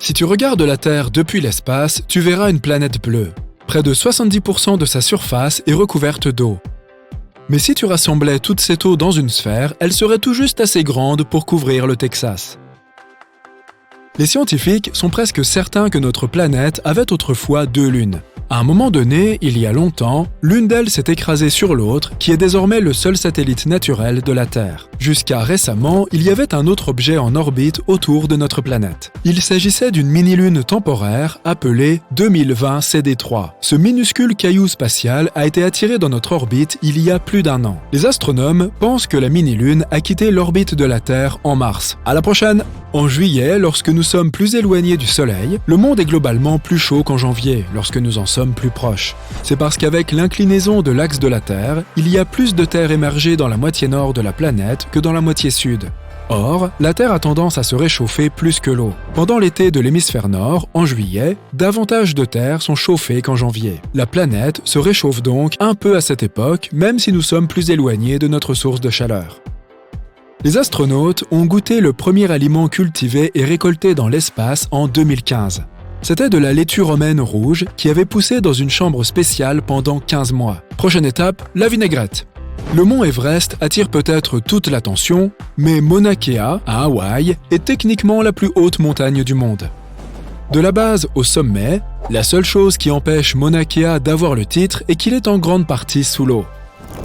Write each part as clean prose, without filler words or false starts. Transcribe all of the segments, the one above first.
Si tu regardes la Terre depuis l'espace, tu verras une planète bleue. Près de 70% de sa surface est recouverte d'eau. Mais si tu rassemblais toute cette eau dans une sphère, elle serait tout juste assez grande pour couvrir le Texas. Les scientifiques sont presque certains que notre planète avait autrefois 2 lunes. À un moment donné, il y a longtemps, l'une d'elles s'est écrasée sur l'autre, qui est désormais le seul satellite naturel de la Terre. Jusqu'à récemment, il y avait un autre objet en orbite autour de notre planète. Il s'agissait d'une mini-lune temporaire appelée 2020 CD3. Ce minuscule caillou spatial a été attiré dans notre orbite il y a plus d'1 an. Les astronomes pensent que la mini-lune a quitté l'orbite de la Terre en mars. À la prochaine! En juillet, lorsque nous sommes plus éloignés du Soleil, le monde est globalement plus chaud qu'en janvier, lorsque nous en sommes plus proches. C'est parce qu'avec l'inclinaison de l'axe de la Terre, il y a plus de terre émergée dans la moitié nord de la planète que dans la moitié sud. Or, la Terre a tendance à se réchauffer plus que l'eau. Pendant l'été de l'hémisphère nord, en juillet, davantage de terres sont chauffées qu'en janvier. La planète se réchauffe donc un peu à cette époque, même si nous sommes plus éloignés de notre source de chaleur. Les astronautes ont goûté le premier aliment cultivé et récolté dans l'espace en 2015. C'était de la laitue romaine rouge qui avait poussé dans une chambre spéciale pendant 15 mois. Prochaine étape, la vinaigrette. Le mont Everest attire peut-être toute l'attention, mais Mauna Kea, à Hawaï, est techniquement la plus haute montagne du monde. De la base au sommet, la seule chose qui empêche Mauna Kea d'avoir le titre est qu'il est en grande partie sous l'eau.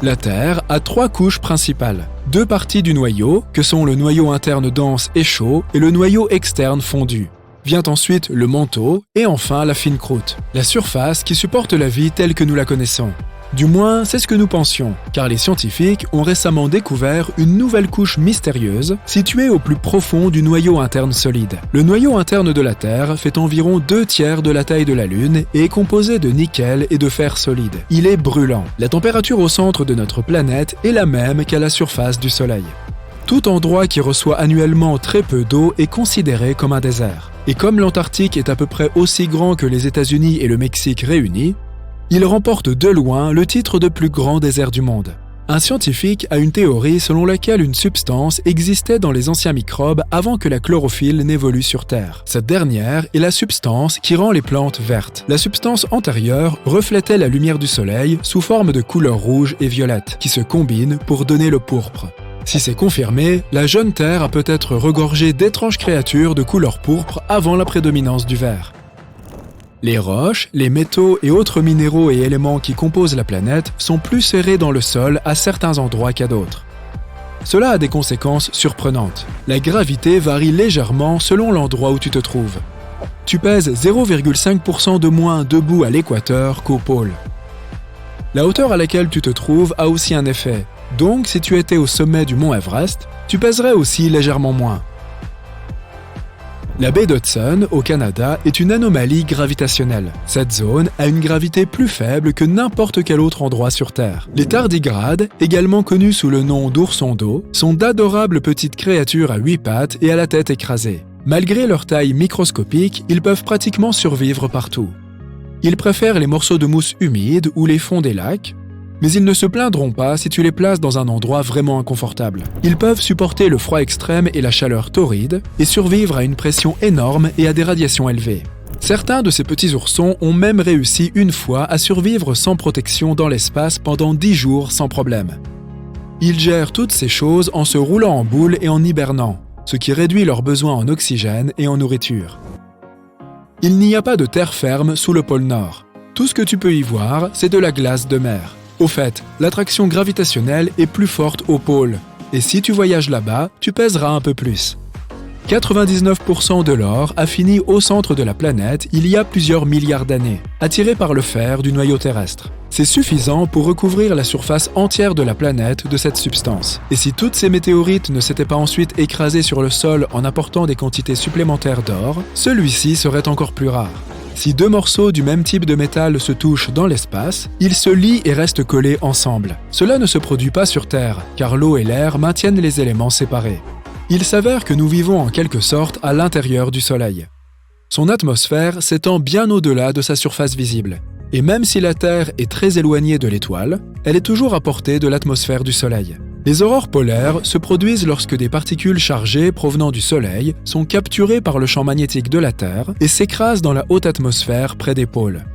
La Terre a 3 couches principales. 2 parties du noyau, que sont le noyau interne dense et chaud et le noyau externe fondu. Vient ensuite le manteau et enfin la fine croûte, la surface qui supporte la vie telle que nous la connaissons. Du moins, c'est ce que nous pensions, car les scientifiques ont récemment découvert une nouvelle couche mystérieuse située au plus profond du noyau interne solide. Le noyau interne de la Terre fait environ 2/3 de la taille de la Lune et est composé de nickel et de fer solide. Il est brûlant. La température au centre de notre planète est la même qu'à la surface du Soleil. Tout endroit qui reçoit annuellement très peu d'eau est considéré comme un désert. Et comme l'Antarctique est à peu près aussi grand que les États-Unis et le Mexique réunis, il remporte de loin le titre de plus grand désert du monde. Un scientifique a une théorie selon laquelle une substance existait dans les anciens microbes avant que la chlorophylle n'évolue sur Terre. Cette dernière est la substance qui rend les plantes vertes. La substance antérieure reflétait la lumière du soleil sous forme de couleurs rouge et violette, qui se combinent pour donner le pourpre. Si c'est confirmé, la jeune Terre a peut-être regorgé d'étranges créatures de couleur pourpre avant la prédominance du vert. Les roches, les métaux et autres minéraux et éléments qui composent la planète sont plus serrés dans le sol à certains endroits qu'à d'autres. Cela a des conséquences surprenantes. La gravité varie légèrement selon l'endroit où tu te trouves. Tu pèses 0,5% de moins debout à l'équateur qu'au pôle. La hauteur à laquelle tu te trouves a aussi un effet. Donc, si tu étais au sommet du mont Everest, tu pèserais aussi légèrement moins. La baie d'Hudson, au Canada, est une anomalie gravitationnelle. Cette zone a une gravité plus faible que n'importe quel autre endroit sur Terre. Les tardigrades, également connus sous le nom d'oursons d'eau, sont d'adorables petites créatures à 8 pattes et à la tête écrasée. Malgré leur taille microscopique, ils peuvent pratiquement survivre partout. Ils préfèrent les morceaux de mousse humide ou les fonds des lacs, mais ils ne se plaindront pas si tu les places dans un endroit vraiment inconfortable. Ils peuvent supporter le froid extrême et la chaleur torride et survivre à une pression énorme et à des radiations élevées. Certains de ces petits oursons ont même réussi une fois à survivre sans protection dans l'espace pendant 10 jours sans problème. Ils gèrent toutes ces choses en se roulant en boule et en hibernant, ce qui réduit leurs besoins en oxygène et en nourriture. Il n'y a pas de terre ferme sous le pôle Nord. Tout ce que tu peux y voir, c'est de la glace de mer. Au fait, l'attraction gravitationnelle est plus forte au pôle, et si tu voyages là-bas, tu pèseras un peu plus. 99% de l'or a fini au centre de la planète il y a plusieurs milliards d'années, attiré par le fer du noyau terrestre. C'est suffisant pour recouvrir la surface entière de la planète de cette substance. Et si toutes ces météorites ne s'étaient pas ensuite écrasées sur le sol en apportant des quantités supplémentaires d'or, celui-ci serait encore plus rare. Si 2 morceaux du même type de métal se touchent dans l'espace, ils se lient et restent collés ensemble. Cela ne se produit pas sur Terre, car l'eau et l'air maintiennent les éléments séparés. Il s'avère que nous vivons en quelque sorte à l'intérieur du Soleil. Son atmosphère s'étend bien au-delà de sa surface visible. Et même si la Terre est très éloignée de l'étoile, elle est toujours à portée de l'atmosphère du Soleil. Les aurores polaires se produisent lorsque des particules chargées provenant du Soleil sont capturées par le champ magnétique de la Terre et s'écrasent dans la haute atmosphère près des pôles.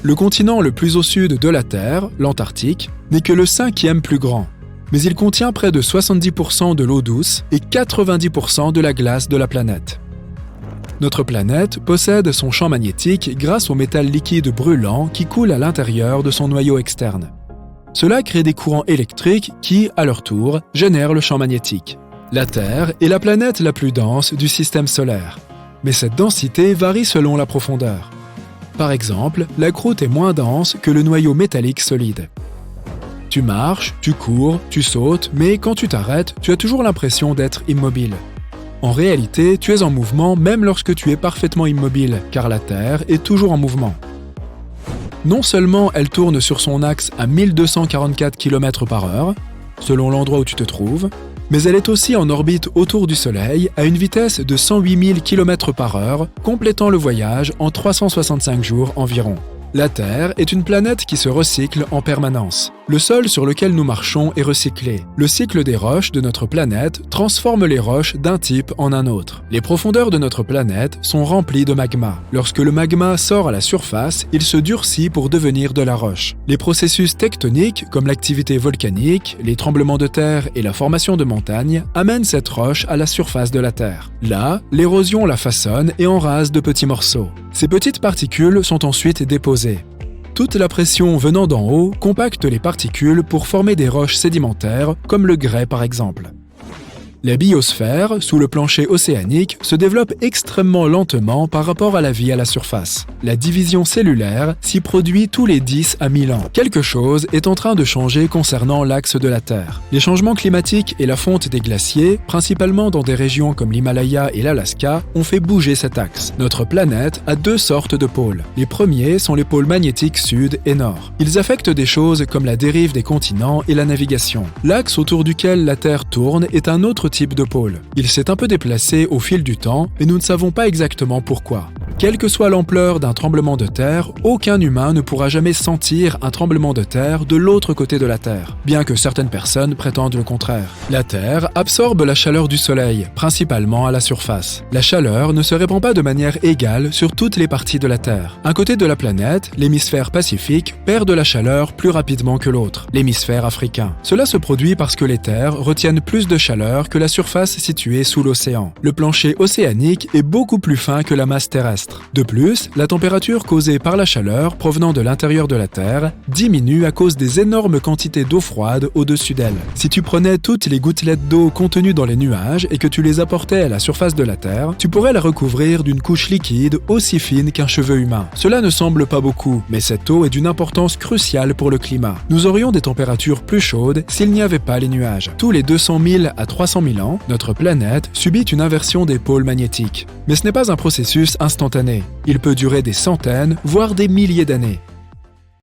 Le continent le plus au sud de la Terre, l'Antarctique, n'est que le 5e plus grand, mais il contient près de 70% de l'eau douce et 90% de la glace de la planète. Notre planète possède son champ magnétique grâce au métal liquide brûlant qui coule à l'intérieur de son noyau externe. Cela crée des courants électriques qui, à leur tour, génèrent le champ magnétique. La Terre est la planète la plus dense du système solaire, mais cette densité varie selon la profondeur. Par exemple, la croûte est moins dense que le noyau métallique solide. Tu marches, tu cours, tu sautes, mais quand tu t'arrêtes, tu as toujours l'impression d'être immobile. En réalité, tu es en mouvement même lorsque tu es parfaitement immobile, car la Terre est toujours en mouvement. Non seulement elle tourne sur son axe à 1244 km/h, selon l'endroit où tu te trouves, mais elle est aussi en orbite autour du Soleil à une vitesse de 108 000 km/h, complétant le voyage en 365 jours environ. La Terre est une planète qui se recycle en permanence. Le sol sur lequel nous marchons est recyclé. Le cycle des roches de notre planète transforme les roches d'un type en un autre. Les profondeurs de notre planète sont remplies de magma. Lorsque le magma sort à la surface, il se durcit pour devenir de la roche. Les processus tectoniques, comme l'activité volcanique, les tremblements de terre et la formation de montagnes, amènent cette roche à la surface de la Terre. Là, l'érosion la façonne et en rase de petits morceaux. Ces petites particules sont ensuite déposées. Toute la pression venant d'en haut compacte les particules pour former des roches sédimentaires, comme le grès par exemple. La biosphère, sous le plancher océanique, se développe extrêmement lentement par rapport à la vie à la surface. La division cellulaire s'y produit tous les 10 à 1000 ans. Quelque chose est en train de changer concernant l'axe de la Terre. Les changements climatiques et la fonte des glaciers, principalement dans des régions comme l'Himalaya et l'Alaska, ont fait bouger cet axe. Notre planète a deux sortes de pôles. Les premiers sont les pôles magnétiques sud et nord. Ils affectent des choses comme la dérive des continents et la navigation. L'axe autour duquel la Terre tourne est un autre type de pôle. Il s'est un peu déplacé au fil du temps, mais nous ne savons pas exactement pourquoi. Quelle que soit l'ampleur d'un tremblement de terre, aucun humain ne pourra jamais sentir un tremblement de terre de l'autre côté de la Terre, bien que certaines personnes prétendent le contraire. La Terre absorbe la chaleur du Soleil, principalement à la surface. La chaleur ne se répand pas de manière égale sur toutes les parties de la Terre. Un côté de la planète, l'hémisphère pacifique, perd de la chaleur plus rapidement que l'autre, l'hémisphère africain. Cela se produit parce que les terres retiennent plus de chaleur que la surface située sous l'océan. Le plancher océanique est beaucoup plus fin que la masse terrestre. De plus, la température causée par la chaleur provenant de l'intérieur de la Terre diminue à cause des énormes quantités d'eau froide au-dessus d'elle. Si tu prenais toutes les gouttelettes d'eau contenues dans les nuages et que tu les apportais à la surface de la Terre, tu pourrais la recouvrir d'une couche liquide aussi fine qu'un cheveu humain. Cela ne semble pas beaucoup, mais cette eau est d'une importance cruciale pour le climat. Nous aurions des températures plus chaudes s'il n'y avait pas les nuages. Tous les 200 000 à 300 000 ans, notre planète subit une inversion des pôles magnétiques. Mais ce n'est pas un processus instantané. Il peut durer des centaines, voire des milliers d'années.